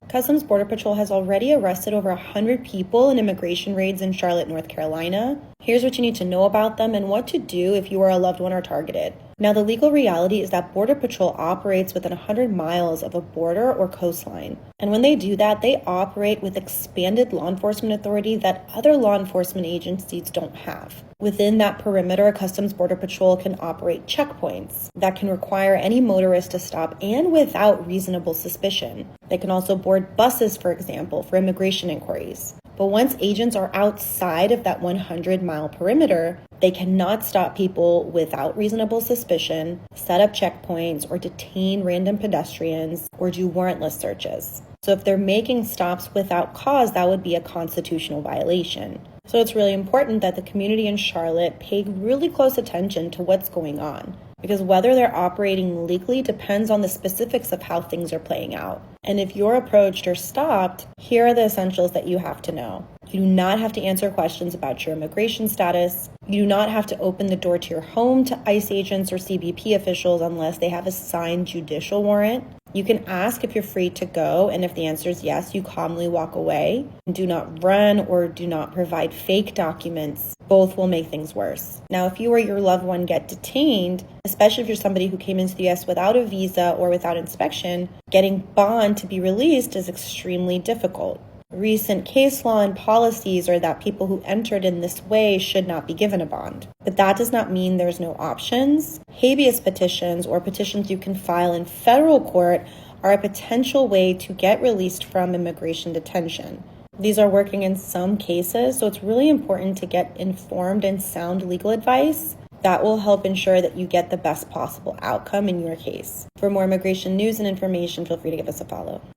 Customs Border Patrol has already arrested over 100 people in immigration raids in Charlotte, North Carolina. Here's what you need to know about them and what to do if you or a loved one are targeted. Now, the legal reality is that Border Patrol operates within 100 miles of a border or coastline. And when they do that, they operate with expanded law enforcement authority that other law enforcement agencies don't have. Within that perimeter, Customs Border Patrol can operate checkpoints that can require any motorist to stop and without reasonable suspicion. They can also board buses, for example, for immigration inquiries. But once agents are outside of that 100-mile perimeter, they cannot stop people without reasonable suspicion, set up checkpoints, or detain random pedestrians, or do warrantless searches. So if they're making stops without cause, that would be a constitutional violation. So it's really important that the community in Charlotte pay really close attention to what's going on, because whether they're operating legally depends on the specifics of how things are playing out. And if you're approached or stopped, here are the essentials that you have to know. You do not have to answer questions about your immigration status. You do not have to open the door to your home to ICE agents or CBP officials unless they have a signed judicial warrant. You can ask if you're free to go, and if the answer is yes, you calmly walk away. Do not run or do not provide fake documents. Both will make things worse. Now, if you or your loved one get detained, especially if you're somebody who came into the US without a visa or without inspection, getting bond to be released is extremely difficult. Recent case law and policies are that people who entered in this way should not be given a bond. But that does not mean there's no options. Habeas petitions, or petitions you can file in federal court, are a potential way to get released from immigration detention. These are working in some cases, so it's really important to get informed and sound legal advice. That will help ensure that you get the best possible outcome in your case. For more immigration news and information, feel free to give us a follow.